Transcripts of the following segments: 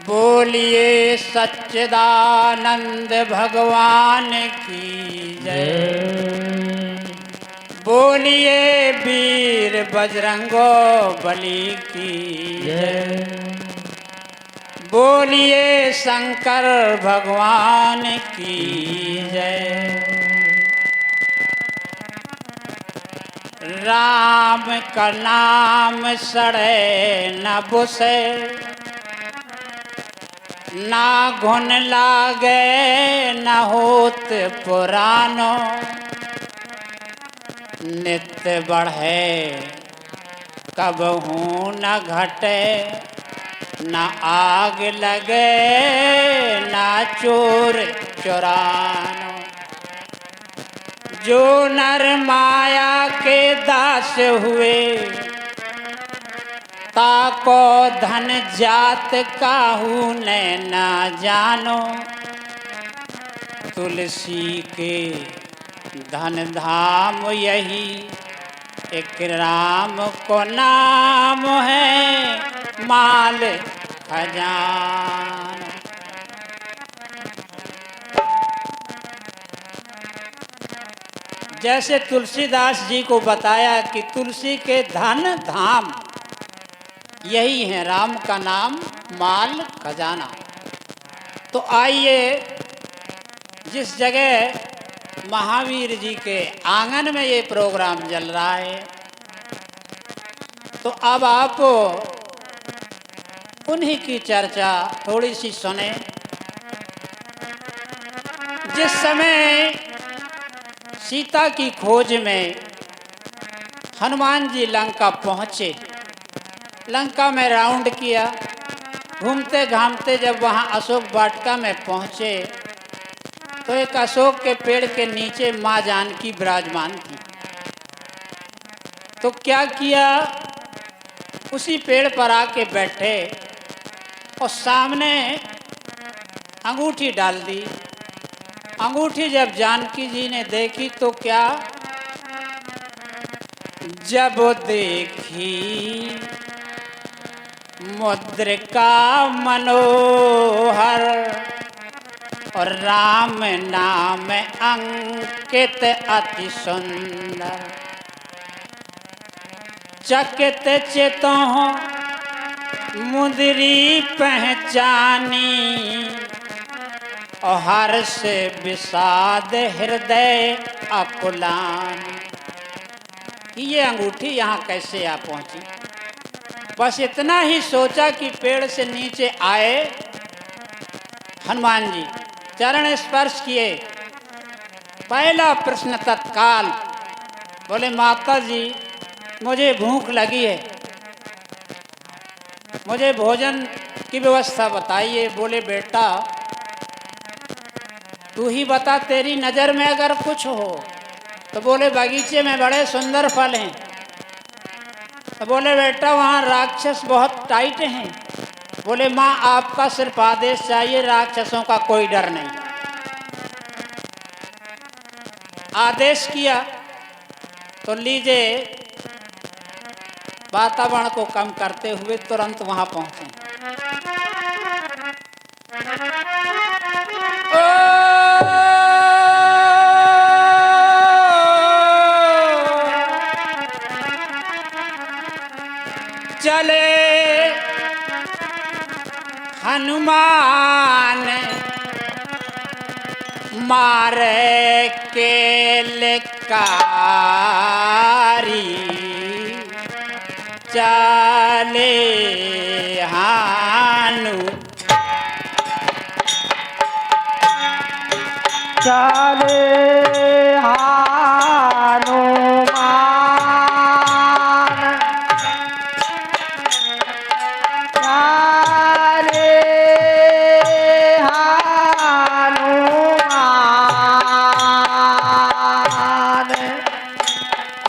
बोलिए सच्चिदानंद भगवान की जय। बोलिए वीर बजरंगो बली की जय। बोलिए शंकर भगवान की जय। राम का नाम सड़े न बुसे, ना घुन लागे न होत पुरानो। नित्य बढ़े कबहू न घटे, न आग लगे न चोर चुरानो। जो नर माया के दास हुए, ताको धन जात काहू ने ना जानो। तुलसी के धन धाम यही, एक राम को नाम है माल खजाना। जैसे तुलसीदास जी को बताया कि तुलसी के धन धाम यही है राम का नाम माल खजाना। तो आइए, जिस जगह महावीर जी के आंगन में ये प्रोग्राम चल रहा है, तो अब आप उन्हीं की चर्चा थोड़ी सी सुने। जिस समय सीता की खोज में हनुमान जी लंका पहुँचे, लंका में राउंड किया, घूमते घामते जब वहाँ अशोक वाटिका में पहुँचे, तो एक अशोक के पेड़ के नीचे माँ जानकी विराजमान थी। तो क्या किया, उसी पेड़ पर आके बैठे और सामने अंगूठी डाल दी। अंगूठी जब जानकी जी ने देखी तो क्या, जब देखी मुद्रिका मनोहर और राम नाम अंकित अति सुंदर। चकित चितों मुद्री पहचानी, और हर्ष विषाद हृदय अकुलानी। ये अंगूठी यहाँ कैसे आ पहुँची। बस इतना ही सोचा कि पेड़ से नीचे आए हनुमान जी, चरण स्पर्श किए। पहला प्रश्न तत्काल बोले, माता जी मुझे भूख लगी है, मुझे भोजन की व्यवस्था बताइए। बोले, बेटा तू ही बता, तेरी नज़र में अगर कुछ हो। तो बोले, बगीचे में बड़े सुंदर फल हैं। तो बोले, बेटा वहाँ राक्षस बहुत टाइट हैं। बोले, माँ आपका सिर्फ आदेश चाहिए, राक्षसों का कोई डर नहीं। आदेश किया तो लीजिए, वातावरण को कम करते हुए तुरंत वहाँ पहुँचे। चले हनुमान मारे के लकारी, चले चले हनुमान, चले हनुमान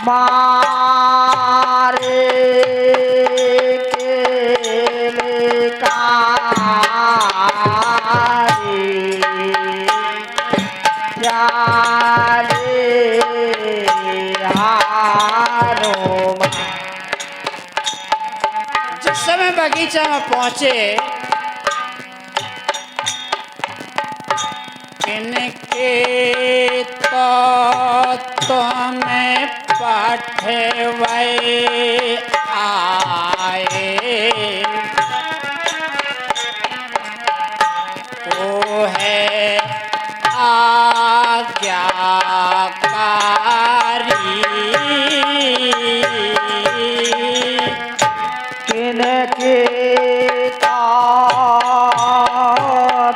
मारे के लकारी, जिस समय बगीचा में पहुंचे किनके तो तुम्हें पठवे आए, वो है आज्ञाकारी। किनके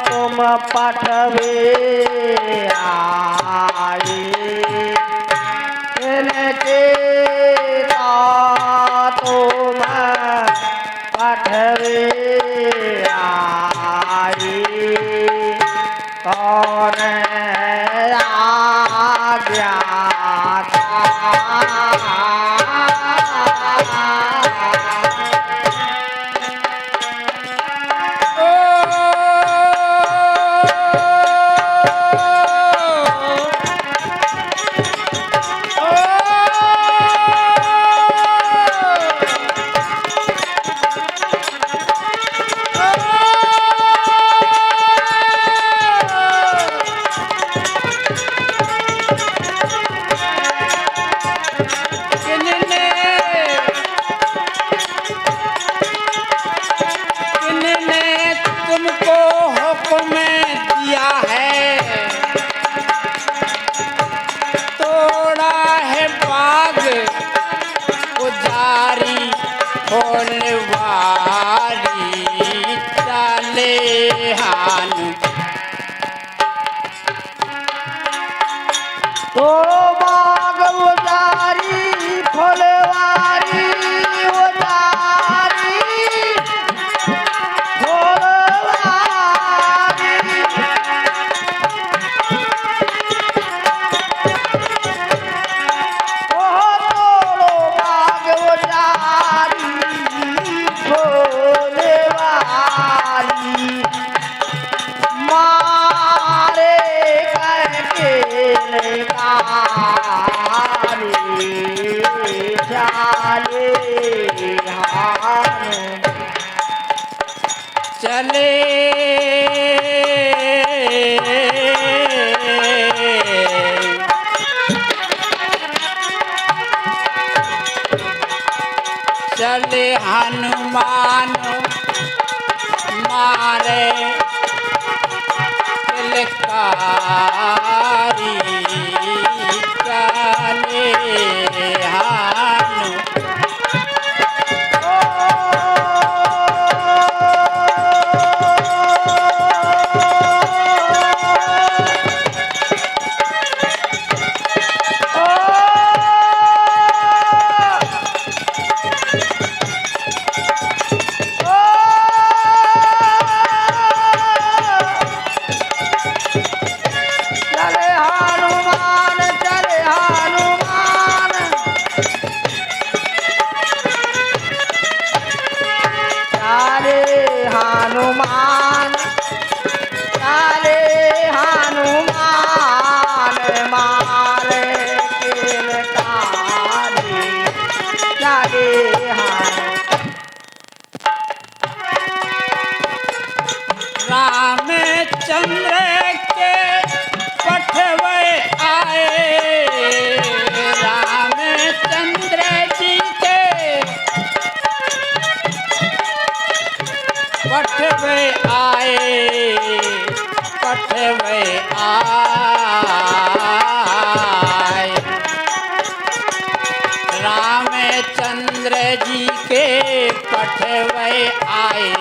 तुम पठवे आए, किनके तुम पठवे आए, कौन तो बाग उजारी फुलवारी, उजारी फुलवारी, ओ तोरो बाग उजारी फुलवारी, मारे करके चले चले हनुमान मारे किलकारी, चले रामचंद्र के पठवे आए, रामचंद्र जी के पठवे आए, पठवे आए, रामचंद्र जी के पठवे आए,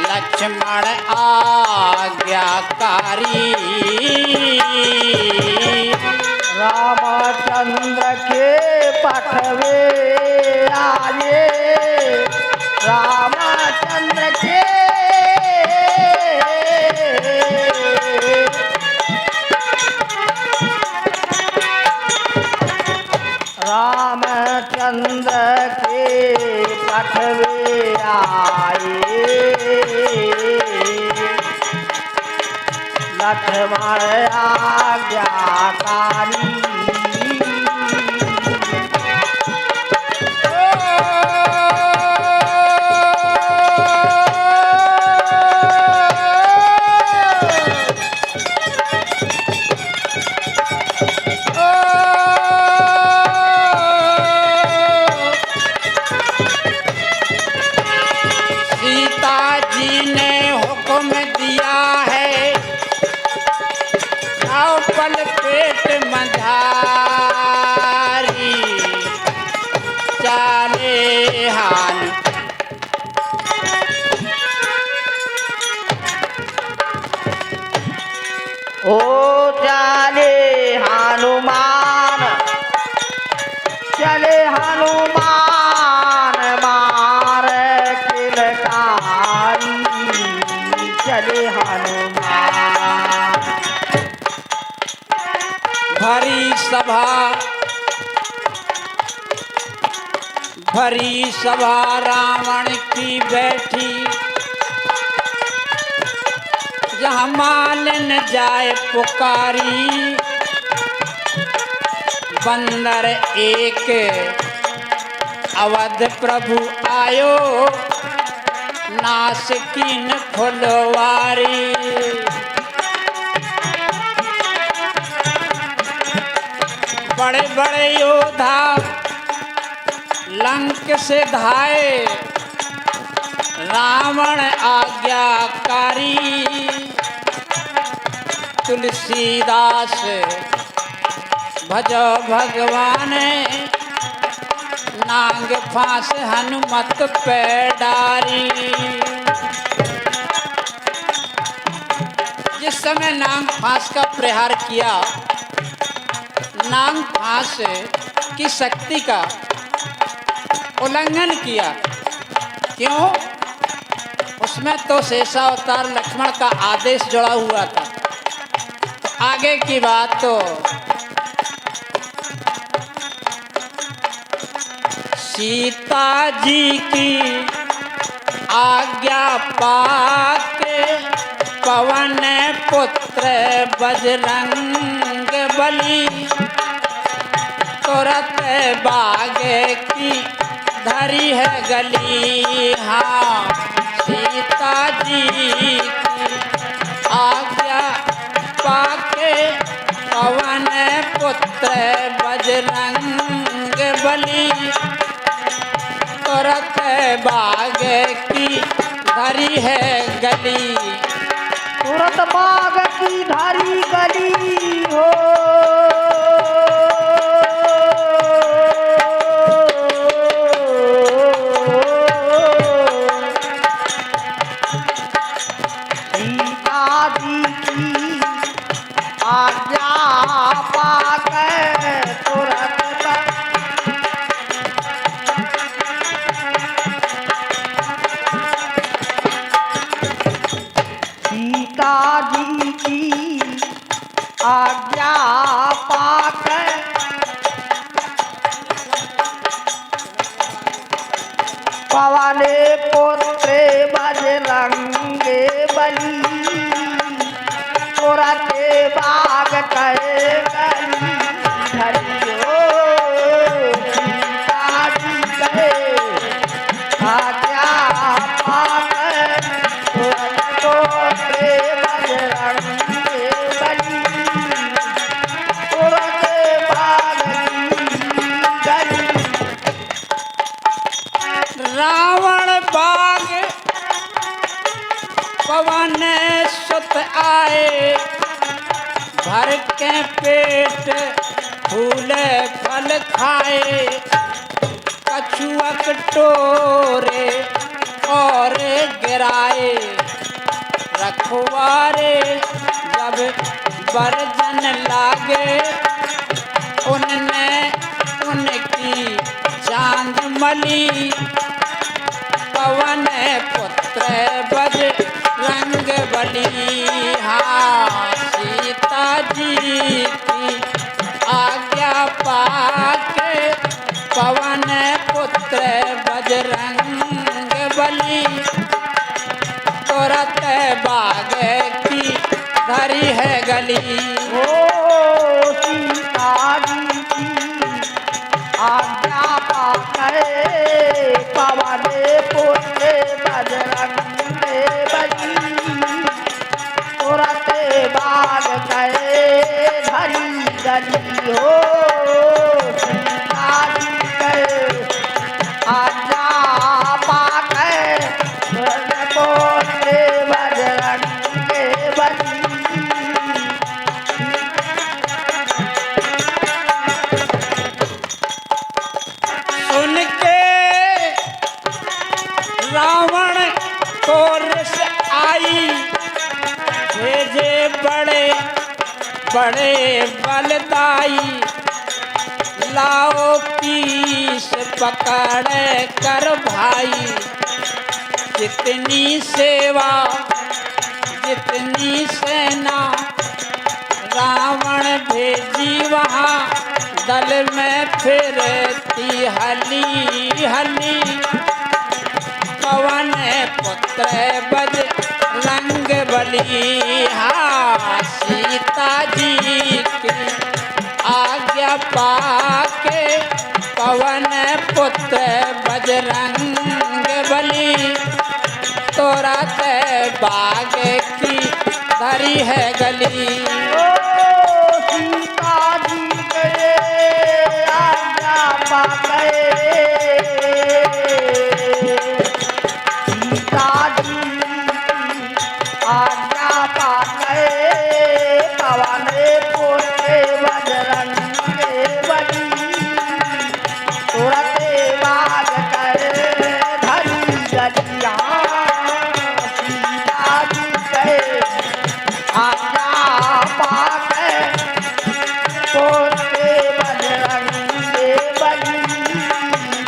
लक्ष्मण आज्ञाकारी। रामचंद्र के पठवे आए, रामचंद्र के रामचंद्र के पठवे आए, लक्ष्मण आज्ञाकारी। हानि। ओ चले हनुमान, चले हनुमान मार किलकारी, चले हनुमान। भरी सभा रावण की बैठी, जहाँ मालन जाए पुकारी। बंदर एक अवध प्रभु आयो, नासिकीन फुलवारी। बड़े बड़े योद्धा लंक से धाये, रावण आज्ञाकारी। तुलसीदास भजो भगवान, नांग फांस हनुमत पे डारी। जिस समय नांग फांस का प्रहार किया, नांग फांस की शक्ति का उल्लंघन किया। क्यों? उसमें तो शेषावतार लक्ष्मण का आदेश जुड़ा हुआ था। तो आगे की बात तो सीता जी की आज्ञा पाके, पवन पुत्र बजरंग बली। तुरंत बागे की धरी है गली। हाँ, सीता जी की आज्ञा पाके, पवन पुत्र बजरंग बली। तुरंत बागे की धरी है गली। तुरंत बाग की धारी गली हो। सीता जी की आज्ञा पाकर तुरंत सीता जी की आज्ञा पाकर पवन पुत्र बजरंग बली। तुरंत बाग करे गली धरी हो। सीता जी करे आज्ञा पाकर तुरंत पुत्र बजरंग बली। तुरंत बाग की गली। रावण बाग पवन सुत आए, भर के पेट फूले फल खाए। कछुअक टोरे और गिराए, रखवारे जब बरजन लागे। उनने उनकी चांद मली, पवन पुत्र बजरंग बली। हाँ, सीता जी की आज्ञा पाके, पवन पुत्र बजरंग बली। तुरंत बाग की धरी है गली। ओ सीता जी की आज्ञा पाकर पवन पुत्र बजरंग बली। तुरंत बाग करे धरी गली हो। सीता जी के आज्ञा पाकर तुरंत पुत्र बजरंग बली। कोर से आई, भेजे बड़े बड़े बलदाई, लाओ पीस पकड़ कर भाई। जितनी सेवा जितनी सेना रावण भेजी वहाँ, दल में फिरती हली हली। पवन पुत्र बजरंग बली, हाँ सीता जी की आज्ञा पाके पवन पुत्र बजरंग बली। तोरा ते बाग की धरी है गली। ओ सीता जी गए आज्ञा पा गए, सीता जी आज्ञा पा गए पवन पुत्र बजरंग बली। तुरते बाग कर धरी गलिया, सीता जी गए आज्ञा पा गए पुत्र बजरंग बली।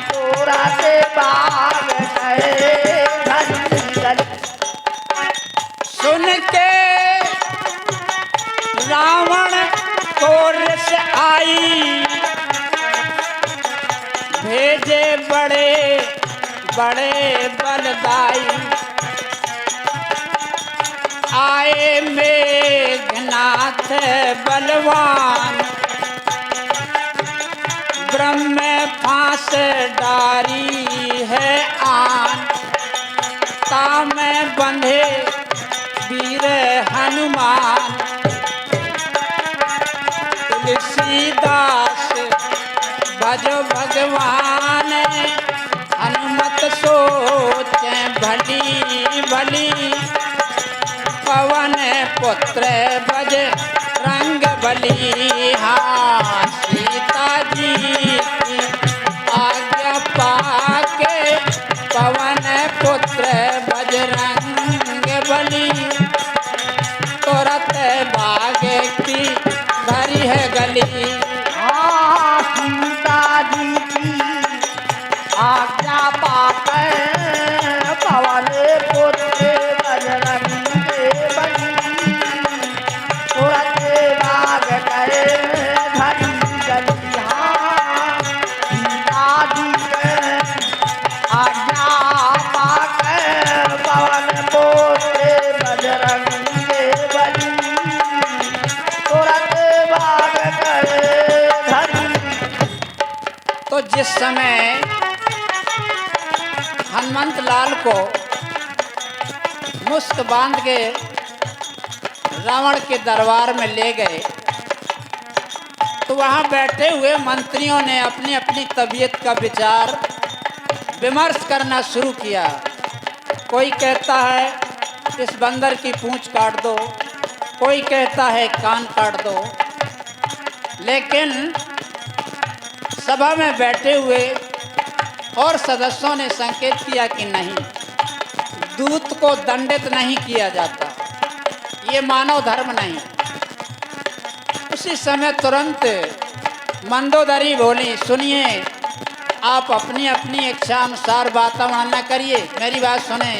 तुरते बाग कर धरी गलिया। सुन के रावण कोर से आई, भेजे बड़े बड़े बलदाई। आए मेघनाथ बलवान, ब्रह्म फांस डारी है आन। ताम बंधे वीर हनुमान, तुलसीदास भजो भगवान। हनुमत सोचे भली भली, पवन पुत्र बजरंग बली। हाँ सीता जी की आज्ञा पाके पवन पुत्र बजरंग बली। तुरत बाग की धरी है गली। हाँ सीता जी की आज्ञा पाकर पवन पुत्र बजरंग बली। तुरंत बाग कर धरी गली। हाँ सीता जी की आज्ञा पाकर पवन पुत्र बजरंग बली। तुरंत बाग कर धरी। तो जिस समय हनुमंत लाल को मुस्क बांध के रावण के दरबार में ले गए, तो वहां बैठे हुए मंत्रियों ने अपनी अपनी तबीयत का विचार विमर्श करना शुरू किया। कोई कहता है इस बंदर की पूंछ काट दो, कोई कहता है कान काट दो। लेकिन सभा में बैठे हुए और सदस्यों ने संकेत किया कि नहीं, दूत को दंडित नहीं किया जाता, ये मानव धर्म नहीं। उसी समय तुरंत मंदोदरी बोली, सुनिए आप अपनी अपनी इच्छा अनुसार वातावरण न करिए, मेरी बात सुने।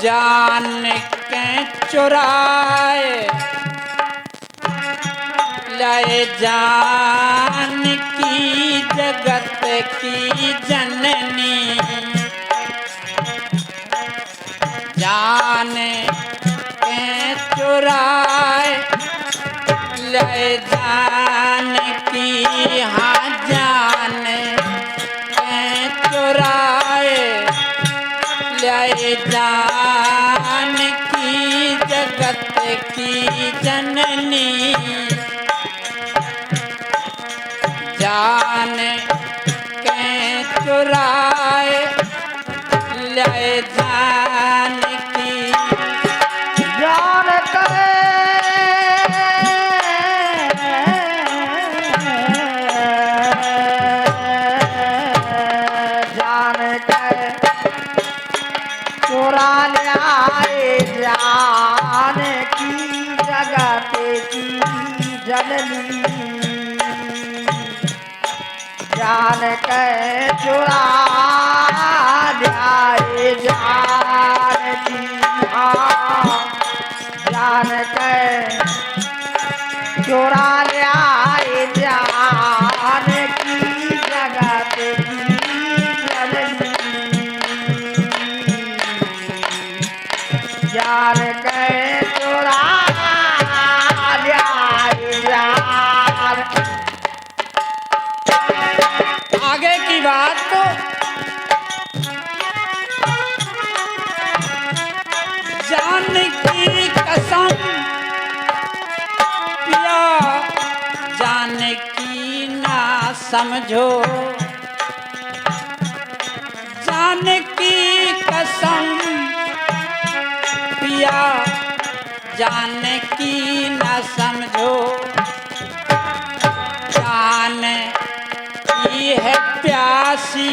जान के चुराए लाए जान की जगत की जननी, जान के चुराए लाए जान की, हाँ जान के चुराए लाए जान की जगत की जननी। जान के चुराए लाए जान की, जान करे चुरा ल्याए जान की जगत की जननी जान के चुरा ल्याए जान की जान के चुरा ल्याए जान की जगत की जननी जान के चुरा ल्याए जान। आगे की बात तो जान की कसम पिया जान की ना समझो जान की कसम पिया जान की ना समझो जान की है प्यासी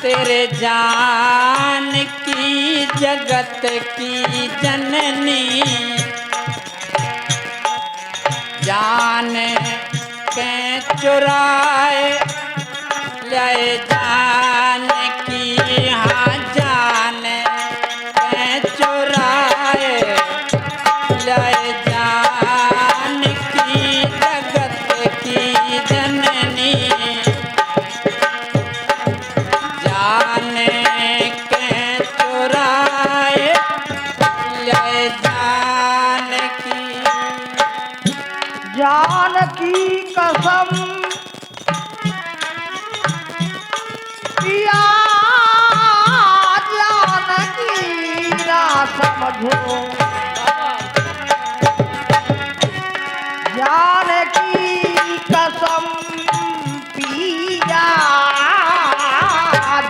तेरे जान की जगत की जननी जान के चुराए ले जान की हाँ जान के चुराए ले जान की जगत की जननी जान के चुराए ले जान की जान की कसम पिया जान की ना समझो जान की कसम पिया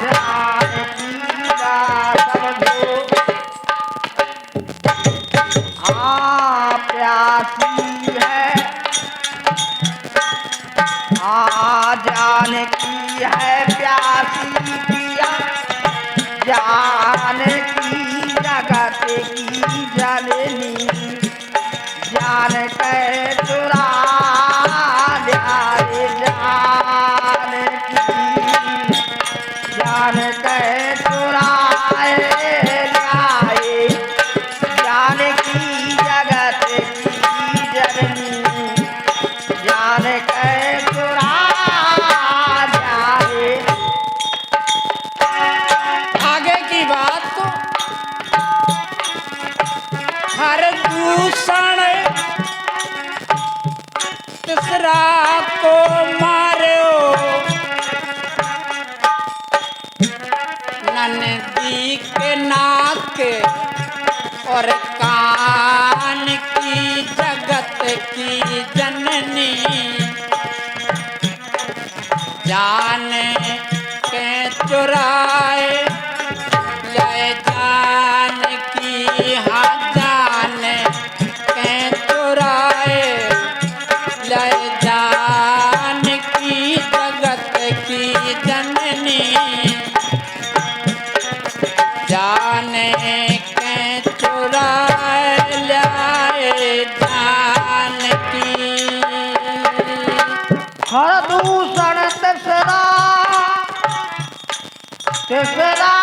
जान की ना समझो हाँ प्यासी है जान की है प्यासी पिया जान की जगत की जननी जान के चुरा ल्याए जान की जान के चुराए ल्याए जान की जगत की जननी जान के चुरा ल्याए। आगे की बात तो हर दूषण तीसरा को मारो नंदी के नाक और कान की जगत की जननी जान के चुराए ले जान की हाँ जान के चुराए ले जान की जगत की जननी जान के चुराए लाए जान की हर दूषण तीसरा तीसरा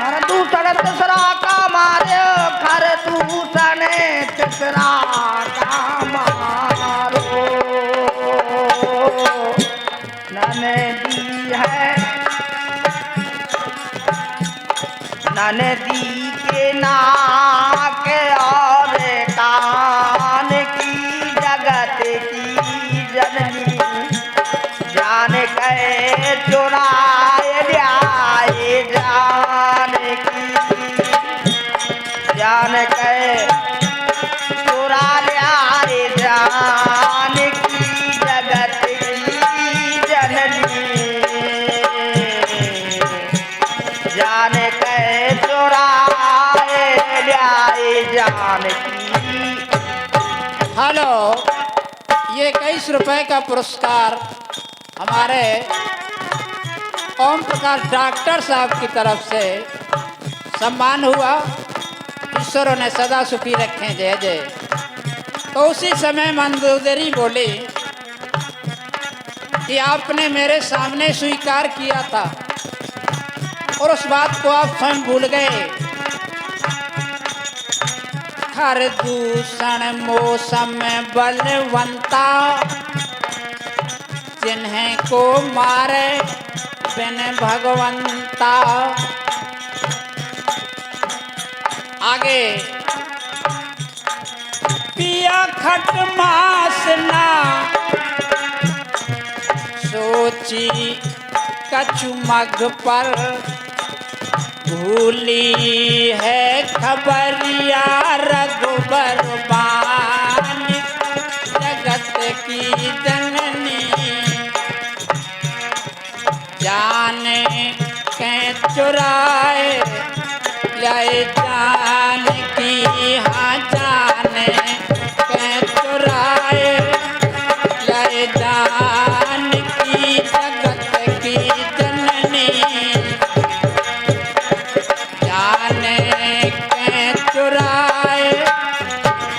हर दूषण तीसरा का मारे हर दूषण तीसरा का मारो नदी है नदी के नाक और कान की जगत की जननी जान के चुराए ल्याए जान की जान के चुरा ल्याए जान की जगत की जननी जान के चुराए ल्याए जान की रुपए का पुरस्कार हमारे ओम प्रकाश डॉक्टर साहब की तरफ से सम्मान हुआ। ईश्वर ने सदा सुखी रखें, जय जय। तो उसी समय मंदोदरी बोली कि आपने मेरे सामने स्वीकार किया था और उस बात को आप स्वयं भूल गए। हर दूषण मौसम में बलवंता, जिन्हें को मारे बिन भगवंता। आगे पिया खट मास ना सोची कछु मग पर, भूली है खबरिया रघुबर बानी, जगत की जननी। जाने के चुराए ले जान की, हाँ जाने के चुराए ले जान की, जगत की जननी। जाने के चुराए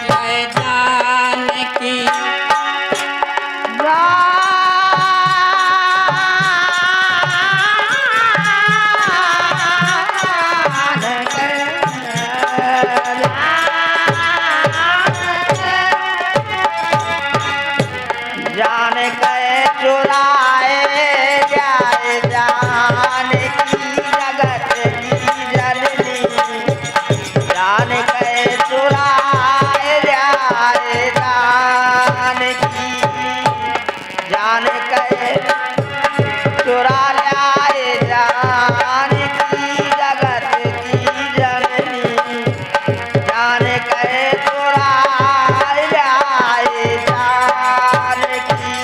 ले जान की। जान के चुराए जाए जान की, जगत की जननी। जान के चुराए जाए जान की, जान के चुरा लाए जान की, जगत की जननी। जान के चुराए जाए जान की।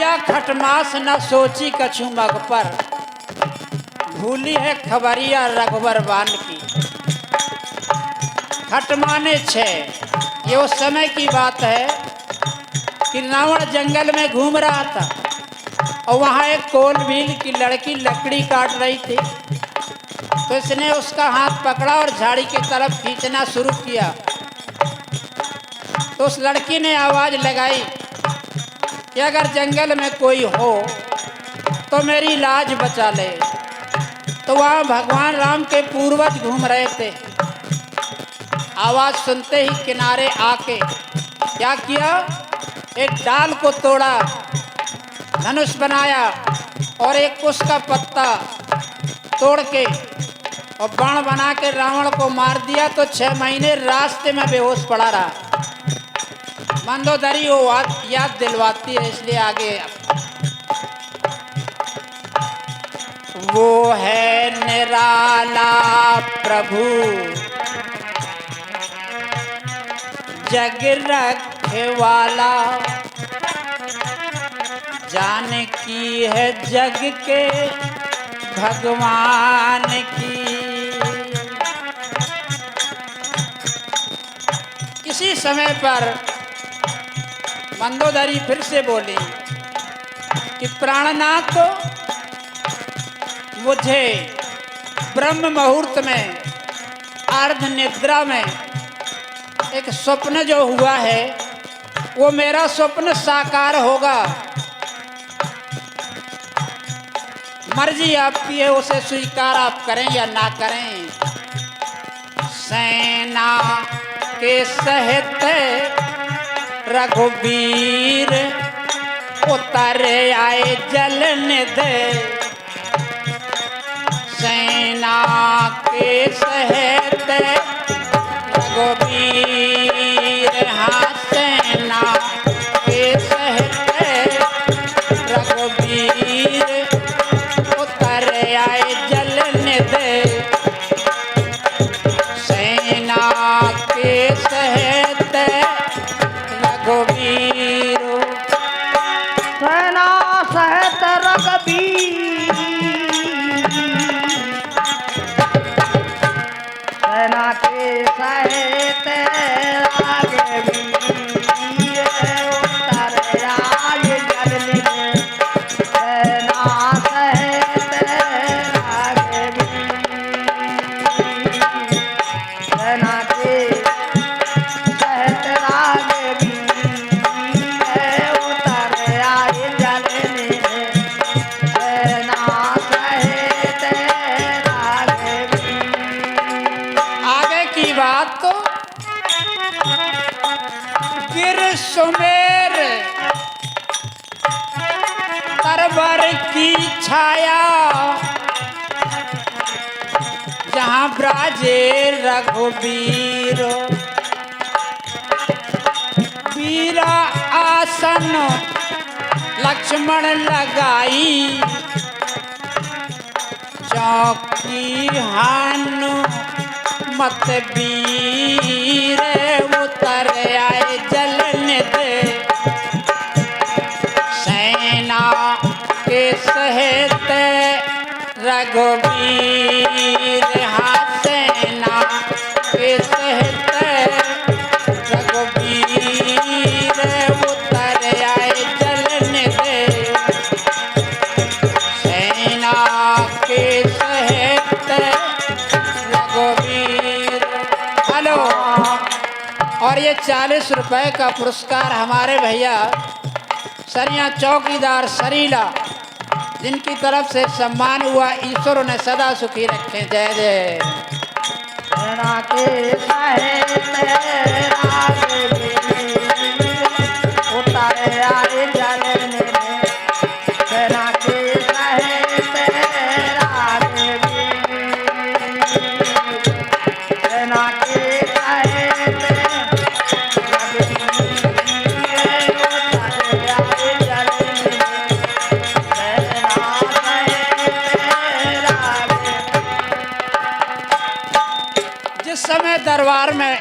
या खटमास न सोची कछु मग पर, भूली है खबरिया रघुबर बान की। खट माने 6। ये उस समय की बात है कि रावण जंगल में घूम रहा था और वहाँ एक कोल भील की लड़की लकड़ी काट रही थी। तो इसने उसका हाथ पकड़ा और झाड़ी की तरफ खींचना शुरू किया। तो उस लड़की ने आवाज लगाई कि अगर जंगल में कोई हो तो मेरी लाज बचा ले। तो वहाँ भगवान राम के पूर्वज घूम रहे थे। आवाज सुनते ही किनारे आके क्या किया, एक डाल को तोड़ा, धनुष बनाया और एक उसका पत्ता तोड़ के और बाण बना के रावण को मार दिया। तो 6 महीने रास्ते में बेहोश पड़ा रहा। मंदोदरी वो याद दिलवाती है, इसलिए आगे वो है निराला प्रभु, जग रखे वाला। जान की है जग के भगवान की। इसी समय पर मंदोदरी फिर से बोली कि प्राणनाथ, मुझे ब्रह्म मुहूर्त में अर्ध निद्रा में एक स्वप्न जो हुआ है वो मेरा स्वप्न साकार होगा। मर्जी आपकी है, उसे स्वीकार आप करें या ना करें। सेना के सहित रघुवीर उतर आए जल निधि। सेना के सहित रघुवीर, हाँ सेना के सहित रघुवीर उतर आए जल निधि। सेना के सहित रघुवीर, सेना सहित रघुवीर, सेना के सहित रघुवीर सियावर की छाया जहाँ ब्राजे रघुबीर वीरा आसन लक्ष्मण लगाई चौकी हानु मत वीर उतर आए जलन दे सेना के सहित रघुवीर हाँ सेना के सहित रघुवीर उतर आए जलन दे सेना के सहित रघुवीर। हेलो, और ये 40 रुपए का पुरस्कार हमारे भैया सरिया चौकीदार सरीला जिनकी तरफ से सम्मान हुआ, ईश्वर उन्हें सदा सुखी रखें। जय जय। सेना के सहित रघुवीर उतर आए जलन दे सेना के सहित रघुवीर सेना के सहित जिस समय दरबार में